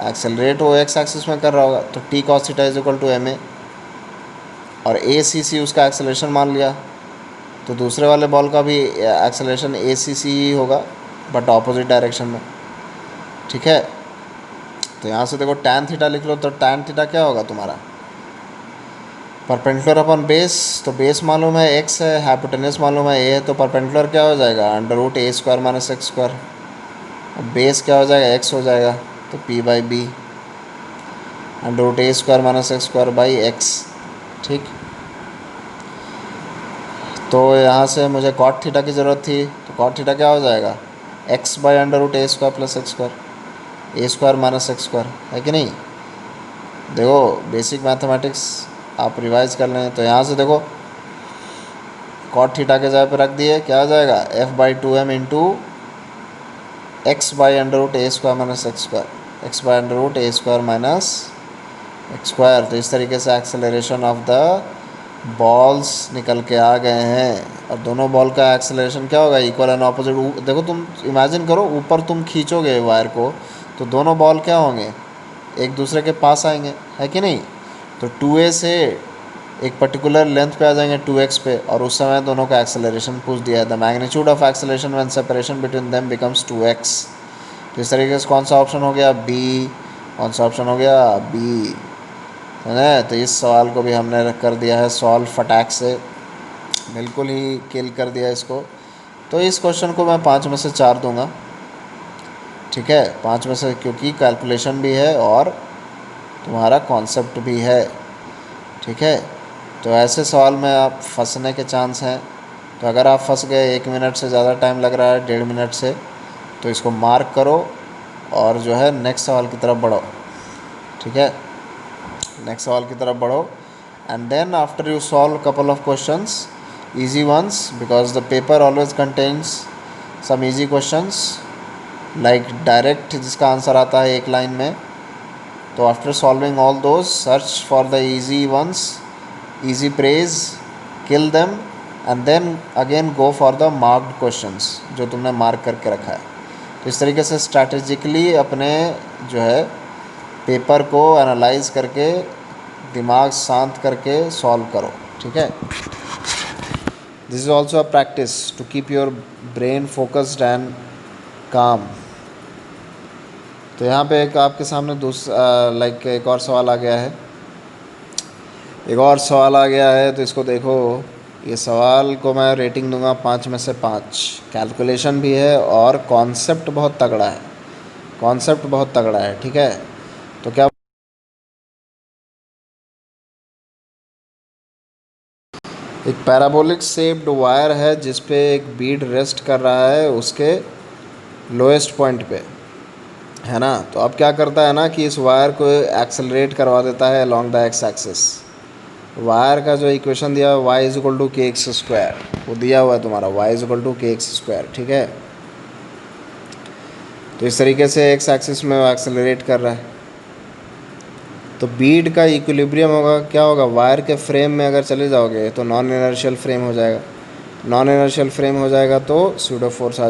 Speaker 1: एक्सेलरेट वो एक्स एक्सिस में कर रहा होगा, तो t cos theta is equal to M a, और ए सी सी उसका एक्सेलरेशन मान लिया, तो दूसरे वाले बॉल का भी एक्सेलरेशन ए सी सी ही होगा, बट ऑपोजिट डायरेक्शन में। ठीक है, तो यहाँ से देखो tan थीटा लिख लो, तो tan थीटा क्या होगा तुम्हारा, परपेंडिकुलर अपन बेस, तो बेस मालूम है x है, हाइपोटेनस मालूम है a है, तो परपेंडिकुलर क्या हो जाएगा, √a² माइनस x²। बेस क्या हो जाएगा, x हो जाएगा, तो p/b √a² माइनस x²/x। ठीक, तो यहाँ से मुझे cot थीटा की ज़रूरत थी, तो cot थीटा क्या हो जाएगा, x/√a² plus x², a² minus x², है कि नहीं। देखो बेसिक मैथमेटिक्स आप रिवाइज कर लें। तो यहाँ से देखो cot थीटा के जगह पे रख दिए, क्या हो जाएगा, f/2m into x/√a² minus x², x/√a² minus x²। तो इस तरीके से एक्सेलरेशन ऑफ द बॉल्स निकल के आ गए हैं, और दोनों बॉल का एक्सेलरेशन क्या होगा, इक्वल एंड ऑपोजिट। देखो तुम इमेजिन करो, ऊपर तुम खींचोगे वायर को, तो दोनों बॉल क्या होंगे, एक दूसरे के पास आएंगे, है कि नहीं। तो 2a से एक पर्टिकुलर लेंथ पे आ जाएंगे 2x पे, और उस समय दोनों का एक्सेलरेशन पूछ दिया है, the magnitude of acceleration when separation between them becomes 2x। तो इस तरीके से कौन सा ऑप्शन हो गया, बी। कौन सा ऑप्शन हो गया, बी, है ना। तो इस सवाल को भी हमने कर दिया है सॉल्व फटाक से, बिल्कुल ही किल कर दिया इसको। तो इस क्वेश्चन को मैं 5 में से 4 दूंगा, ठीक है, 5 में से, क्योंकि कैलकुलेशन भी है और तुम्हारा कॉन्सेप्ट भी है। ठीक है, तो ऐसे सवाल में आप फंसने के चांस हैं। तो अगर आप फंस गए, 1 मिनट से ज़्यादा टाइम लग रहा है, 1.5 मिनट से, तो इसको मार्क करो और जो है नेक्स्ट सवाल की तरफ बढ़ो। ठीक है, नेक्स्ट सवाल की तरफ बढ़ो, and then after you solve couple of questions, easy ones, because the paper always contains some easy questions like direct जिसका आंसर आता है एक लाइन में। तो after solving all those, search for the easy ones easy praise, kill them and then again go for the marked questions जो तुमने mark करके रखा है। तो इस तरीके से स्ट्रैटेजिकली अपने जो है पेपर को एनालाइज करके दिमाग शांत करके सॉल्व करो, ठीक है। This is also a practice to keep your brain focused and calm. तो यहाँ पे एक आपके सामने लाइक एक और सवाल आ गया है, तो इसको देखो। ये सवाल को मैं रेटिंग दूंगा 5 में से 5। कैलकुलेशन भी है और कॉन्सेप्ट बहुत तगड़ा है, ठीक है। तो क्या एक पैराबोलिक शेप्ड वायर है जिस पे एक बीड रेस्ट कर रहा है उसके लोएस्ट पॉइंट पे, है ना। तो अब क्या करता है ना कि इस वायर को एक्सेलरेट करवा देता है along the x axis. Wire का जो इक्वेशन दिया है y इज इक्वल टू के एक्स स्क्वायर, वो दिया हुआ है तुम्हारा y इज इक्वल टू के एक्स स्क्वायर, ठीक है। तो इस तरीके से एक्स एक्सिस में वो एक्सेलरेट कर रहा है। तो बीड का इक्विलिब्रियम होगा, क्या होगा, वायर के फ्रेम में अगर चले जाओगे तो नॉन इनर्शियल फ्रेम हो जाएगा। नॉन इनर्शियल फ्रेम हो जाएगा तो सूडो फोर्स आ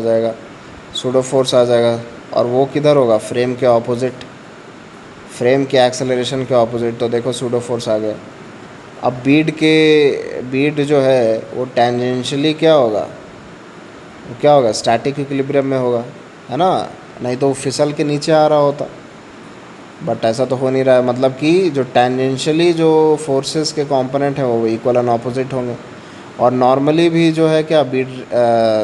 Speaker 1: जाएगा। और वो किधर होगा, फ्रेम के ऑपोजिट, फ्रेम के एक्सेलरेशन के ऑपोजिट। तो देखो सूडो फोर्स आ गया। अब बीड जो है वो टेंजेंशियली क्या होगा, स्टैटिक इक्विलिब्रियम में होगा, है ना। नहीं तो वो फिसल के नीचे आ रहा होता, बट ऐसा तो हो नहीं रहा है। मतलब कि जो टेंजेंशियली जो फोर्सेस के कंपोनेंट हैं वो इक्वल एंड ऑपोजिट होंगे। और नॉर्मली भी जो है क्या बीड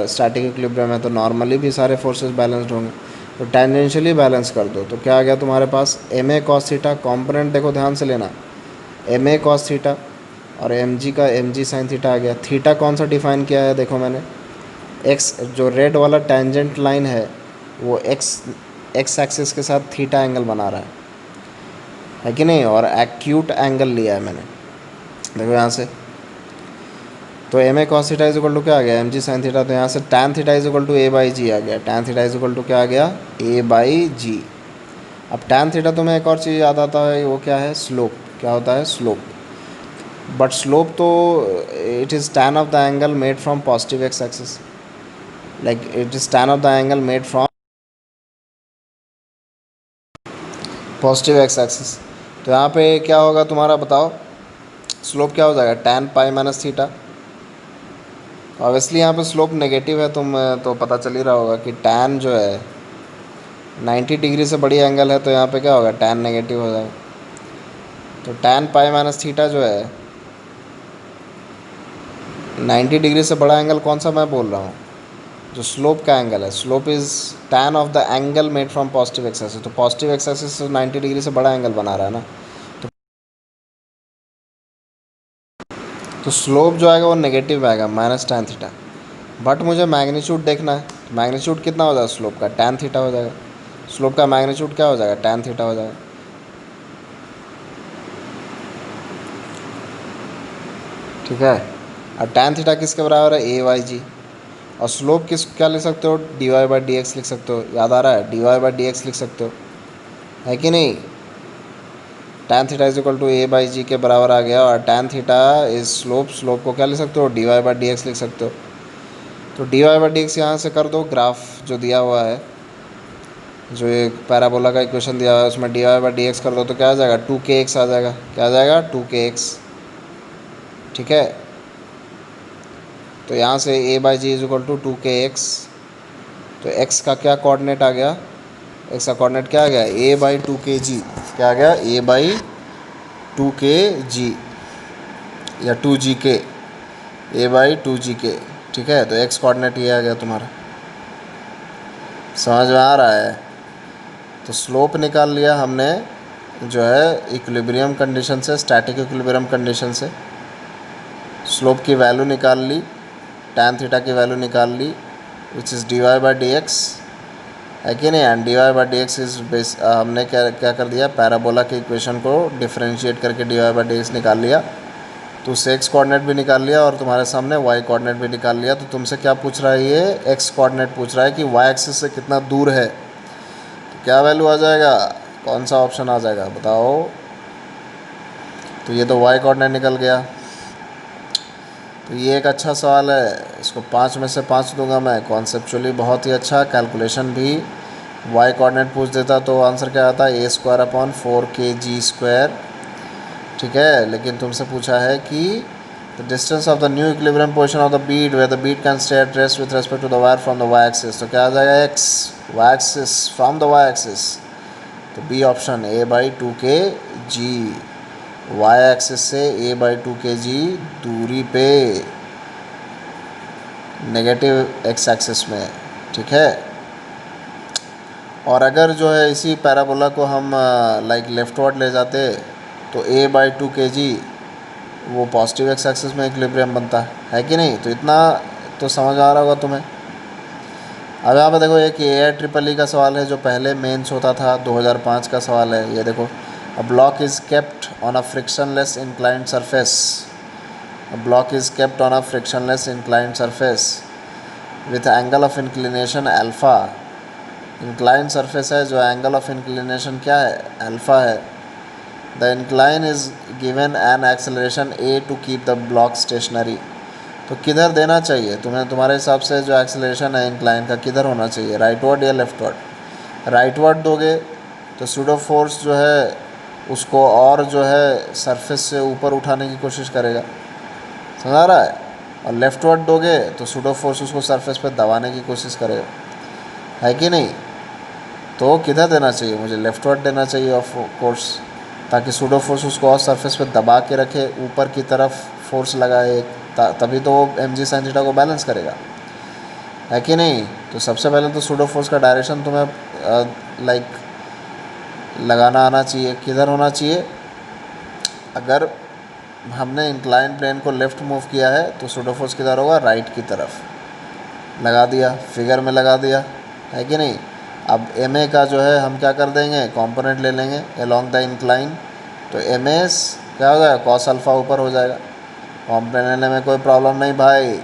Speaker 1: स्टैटिक इक्विलिब्रियम है तो नॉर्मली भी सारे फोर्सेस बैलेंस्ड होंगे। तो टेंजेंशियली बैलेंस कर दो तो क्या आ गया तुम्हारे पास, एम ए कॉस थीटा। कॉम्पोनेंट देखो ध्यान से लेना, एम ए कॉस थीटा और एम जी का एम जी साइन थीटा आ गया। थीटा कौन सा डिफाइन किया है, देखो मैंने एक्स, जो रेड वाला टेंजेंट लाइन है वो एक्स एक्सिस के साथ थीटा एंगल बना रहा है कि नहीं, और एक्यूट एंगल लिया है मैंने, देखो यहाँ से। तो m A cos theta is equal to क्या आ गया, एम जी साइन थीटा। तो यहाँ से tan theta is equal to a by g आ गया। Tan theta is equal to क्या आ गया, ए बाई जी। अब टैन थीटा तुम्हें एक और चीज़ याद आता है, वो क्या है, स्लोप। क्या होता है, स्लोप। बट स्लोप तो it is tan of the angle made from positive x axis, like it is tan of the angle made from positive x axis. तो यहाँ पे क्या होगा तुम्हारा, बताओ स्लोप क्या हो जाएगा, tan pi minus theta. Obviously यहाँ पे स्लोप नेगेटिव है, तुम तो पता चल ही रहा होगा कि टैन जो है 90 डिग्री से बड़ी एंगल है, तो यहाँ पे क्या होगा, टैन नेगेटिव हो जाएगा। तो टैन पाई माइनस थीटा जो है 90 डिग्री से बड़ा एंगल कौन सा मैं बोल रहा हूँ, जो स्लोप का एंगल है। Slope is tan of the angle made from positive x axis. तो पॉजिटिव एक्स एक्सिस 90 डिग्री से बड़ा एंगल बना रहा है ना, तो स्लोप जो आएगा वो नेगेटिव आएगा, माइनस टैन थीटा। बट मुझे मैग्नीट्यूड देखना है, मैग्नीट्यूड कितना हो जाएगा स्लोप का, टैन थीटा हो जाएगा। स्लोप का मैग्नीट्यूड क्या हो जाएगा, टैन थीटा हो जाएगा, ठीक है। और टैन थीटा किसके बराबर है, ए वाई जी। और स्लोप क्या लिख सकते हो, d y by d x लिख सकते हो, याद आ रहा है, d y by d x लिख सकते हो, है कि नहीं। Tan theta is equal to a by g के बराबर आ गया। और टैन थीटा इज स्लोप को क्या लिख सकते हो, d y by d x लिख सकते हो। तो d y by d x यहाँ से कर दो, ग्राफ जो दिया हुआ है, जो एक पैराबोला का इक्वेशन दिया हुआ है उसमें d y by d x कर दो तो क्या आ जाएगा, 2kx आ जाएगा। क्या आ जाएगा, 2kx, ठीक है। तो यहाँ से a by g is equal to 2kx। तो x का क्या कोऑर्डिनेट आ गया, x का कोऑर्डिनेट क्या आ गया, a बाई 2kg। क्या आ गया, a बाई 2kg या 2gk, a बाई 2gk, ठीक है। तो x कोऑर्डिनेट ये आ गया तुम्हारा, समझ में आ रहा है। तो स्लोप निकाल लिया हमने जो है इक्विलिब्रियम कंडीशन से, स्टैटिक इक्विलिब्रियम कंडीशन से। स्लोप की वैल्यू निकाल ली, टैन थीटा की वैल्यू निकाल ली, which is d y by d x, है कि नहीं। And d y by d x is base, हमने क्या कर दिया, पैराबोला के इक्वेशन को डिफरेंशिएट करके d y by d x निकाल लिया। तो उससे एक्स कोऑर्डिनेट भी निकाल लिया और तुम्हारे सामने वाई कोऑर्डिनेट भी निकाल लिया। तो तुमसे क्या पूछ रहा है, ये एक्स कोऑर्डिनेट पूछ रहा है कि वाई एक्सिस से कितना दूर है। तो क्या वैल्यू आ जाएगा, कौन सा ऑप्शन आ जाएगा बताओ। तो ये तो वाई कोऑर्डिनेट निकल गया, तो ये एक अच्छा सवाल है, इसको 5 में से 5 दूंगा मैं। कॉन्सेप्चुअली बहुत ही अच्छा, कैलकुलेशन भी वाई कोऑर्डिनेट पूछ देता तो आंसर क्या आता है, a² / 4kg²। ठीक है, लेकिन तुमसे पूछा है कि the distance of the new equilibrium position of the bead where the bead can stay at rest with respect to the wire from the y axis. तो क्या आ जाएगा, x y axis from the y axis. तो B option a/2kg, y axis से a/2kg दूरी पे, negative x axis में। ठीक है, और अगर जो है इसी पैराबोला को हम लाइक लेफ्टवर्ड ले जाते तो a/2kg वो पॉजिटिव x एक्सिस में इक्विलिब्रियम बनता है कि नहीं। तो इतना तो समझ आ रहा होगा तुम्हें। अब यहाँ पे देखो एक AIEEE का सवाल है जो पहले मेंस होता था, 2005 का सवाल है। ये देखो, a block is kept on a frictionless inclined surface. A block is kept on a frictionless inclined surface with angle of inclination alpha. Inclined surface है, जो एंगल ऑफ इंक्लिनेशन क्या है, अल्फ़ा है। The incline is given an acceleration a to keep the block stationary. तो किधर देना चाहिए तुम्हें, तुम्हारे हिसाब से जो एक्सेलरेशन है इंक्लाइन का किधर होना चाहिए, राइटवर्ड या लेफ्टवर्ड। राइटवर्ड दोगे तो सूडो फोर्स जो है उसको और जो है सरफेस से ऊपर उठाने की कोशिश करेगा, समझ आ रहा है। और लेफ्टवर्ड दोगे तो सूडो फोर्स उसको सरफेस पे दबाने की कोशिश करेगा, है कि नहीं। तो किधर देना चाहिए, मुझे लेफ्टवर्ड देना चाहिए ऑफ कोर्स, ताकि सूडो फोर्स उसको और सरफेस पे दबा के रखे, ऊपर की तरफ फोर्स लगाए, तभी तो वो mg sin थीटा को बैलेंस करेगा, है कि नहीं। तो सबसे पहले तो सूडो फोर्स का डायरेक्शन तुम्हें लाइक लगाना आना चाहिए, किधर होना चाहिए। अगर हमने इंक्लाइन प्लेन को लेफ़्ट मूव किया है तो सूडो फोर्स किधर होगा, राइट की तरफ। लगा दिया, फिगर में लगा दिया, है कि नहीं। अब ma का जो है हम क्या कर देंगे, कंपोनेंट ले लेंगे अलोंग द इंक्लाइन। तो ms क्या हो जाएगा, कॉस अल्फ़ा ऊपर हो जाएगा। कंपोनेंट लेने में कोई प्रॉब्लम नहीं भाई,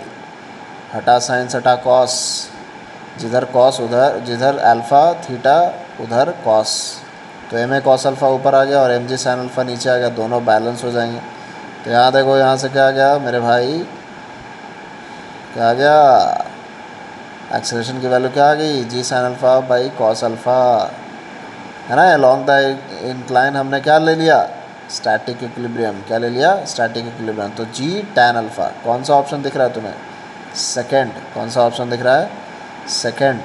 Speaker 1: हटा साइन हटा कॉस, जिधर कॉस उधर, जिधर अल्फ़ा थीटा उधर कॉस। तो ma कॉस अल्फ़ा ऊपर आ गया और mg साइन अल्फ़ा नीचे आ गया, दोनों बैलेंस हो जाएंगे। तो यहाँ देखो, यहाँ से क्या आ गया मेरे भाई, क्या आ गया, एक्सेलरेशन की वैल्यू क्या आ गई, g sine alpha by cos alpha, है ना। अलोंग द इंक्लाइन हमने क्या ले लिया, स्टैटिक इक्विलिब्रियम। क्या ले लिया, स्टैटिक इक्विलिब्रियम। तो जी टैन अल्फ़ा, कौन सा ऑप्शन दिख रहा है तुम्हें, सेकंड। कौन सा ऑप्शन दिख रहा है, सेकंड।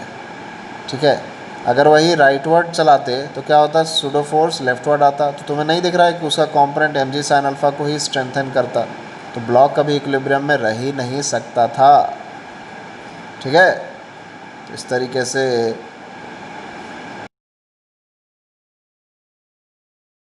Speaker 1: ठीक है, अगर वही राइटवर्ड चलाते तो क्या होता, सूडो फोर्स लेफ्टवर्ड आता। तो तुम्हें नहीं दिख रहा है कि उसका कॉम्पोनेंट mg साइन अल्फ़ा को ही स्ट्रेंथन करता, तो ब्लॉक कभी इक्विलिब्रियम में रह ही नहीं सकता था। ठीक है, तो इस तरीके से